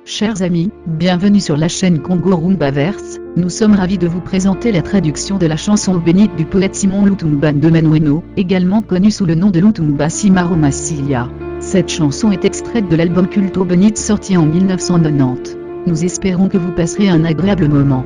Chers amis, bienvenue sur la chaîne Congo Rumbaverse. Nous sommes ravis de vous présenter la traduction de la chanson bénite du poète Simon Lutumba Ndomanweno, également connu sous le nom de Lutumba Simaro Massilia. Cette chanson est extraite de l'album Culto Bénite sorti en 1990. Nous espérons que vous passerez un agréable moment.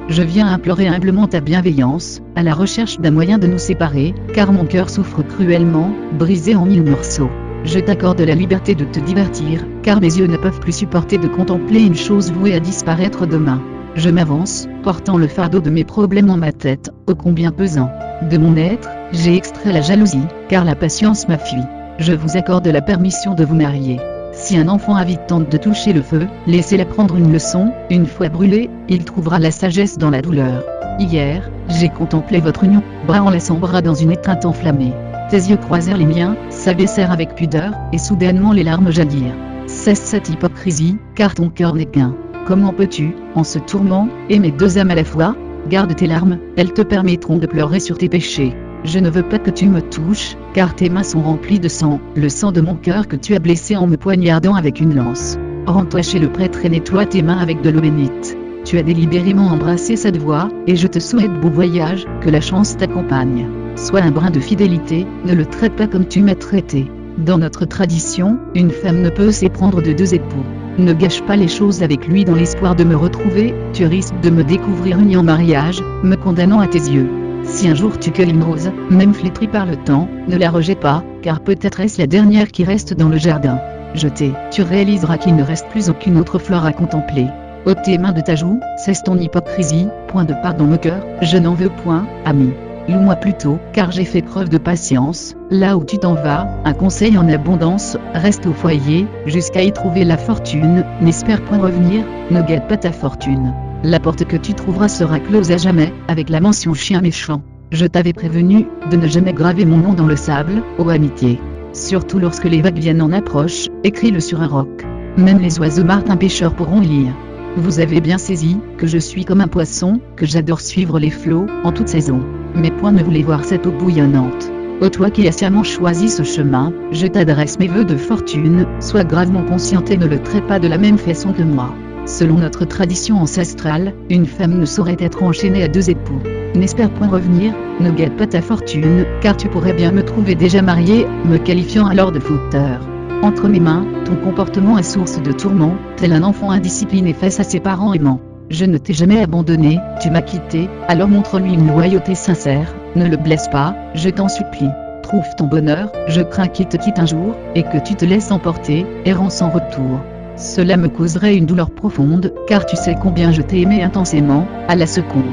Je viens implorer humblement ta bienveillance, à la recherche d'un moyen de nous séparer, car mon cœur souffre cruellement, brisé en 1000 morceaux. Je t'accorde la liberté de te divertir, car mes yeux ne peuvent plus supporter de contempler une chose vouée à disparaître demain. Je m'avance, portant le fardeau de mes problèmes en ma tête, ô combien pesant. De mon être, j'ai extrait la jalousie, car la patience m'a fui. Je vous accorde la permission de vous marier. Si un enfant avide tente de toucher le feu, laissez-la prendre une leçon. Une fois brûlé, il trouvera la sagesse dans la douleur. Hier, j'ai contemplé votre union, bras enlaçant bras dans une étreinte enflammée. Tes yeux croisèrent les miens, s'abaissèrent avec pudeur, et soudainement les larmes jaillirent. Cesse cette hypocrisie, car ton cœur n'est qu'un. Comment peux-tu, en ce tourment, aimer deux âmes à la fois? Garde tes larmes, elles te permettront de pleurer sur tes péchés. Je ne veux pas que tu me touches, car tes mains sont remplies de sang, le sang de mon cœur que tu as blessé en me poignardant avec une lance. Rends-toi chez le prêtre et nettoie tes mains avec de l'eau bénite. Tu as délibérément embrassé cette voie, et je te souhaite bon voyage, que la chance t'accompagne. Sois un brin de fidélité, ne le traite pas comme tu m'as traité. Dans notre tradition, une femme ne peut s'éprendre de deux époux. Ne gâche pas les choses avec lui dans l'espoir de me retrouver, tu risques de me découvrir unie en mariage, me condamnant à tes yeux. Si un jour tu cueilles une rose, même flétrie par le temps, ne la rejette pas, car peut-être est-ce la dernière qui reste dans le jardin. Jetée, tu réaliseras qu'il ne reste plus aucune autre fleur à contempler. Ôte tes mains de ta joue, cesse ton hypocrisie, point de part dans mon cœur, je n'en veux point, ami. Loue-moi plutôt, car j'ai fait preuve de patience. Là où tu t'en vas, un conseil en abondance, reste au foyer, jusqu'à y trouver la fortune, n'espère point revenir, ne gâte pas ta fortune. La porte que tu trouveras sera close à jamais, avec la mention chien méchant. Je t'avais prévenu, de ne jamais graver mon nom dans le sable, ô amitié. Surtout lorsque les vagues viennent en approche, écris-le sur un roc. Même les oiseaux martins pêcheurs pourront y lire. Vous avez bien saisi, que je suis comme un poisson, que j'adore suivre les flots, en toute saison. Mes poings ne voulaient voir cette eau bouillonnante. Ô toi qui as sciemment choisi ce chemin, je t'adresse mes vœux de fortune, sois gravement consciente et ne le traite pas de la même façon que moi. Selon notre tradition ancestrale, une femme ne saurait être enchaînée à deux époux. N'espère point revenir, ne gâte pas ta fortune, car tu pourrais bien me trouver déjà marié, me qualifiant alors de fauteur. Entre mes mains, ton comportement est source de tourments, tel un enfant indiscipliné face à ses parents aimants. Je ne t'ai jamais abandonné, tu m'as quitté, alors montre-lui une loyauté sincère, ne le blesse pas, je t'en supplie. Trouve ton bonheur, je crains qu'il te quitte un jour, et que tu te laisses emporter, errant sans retour. Cela me causerait une douleur profonde, car tu sais combien je t'ai aimé intensément, à la seconde.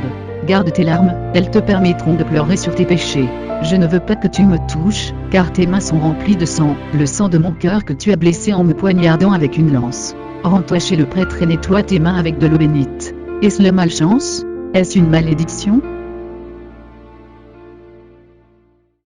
Garde tes larmes, elles te permettront de pleurer sur tes péchés. Je ne veux pas que tu me touches, car tes mains sont remplies de sang, le sang de mon cœur que tu as blessé en me poignardant avec une lance. Rends-toi chez le prêtre et nettoie tes mains avec de l'eau bénite. Est-ce la malchance? Est-ce une malédiction?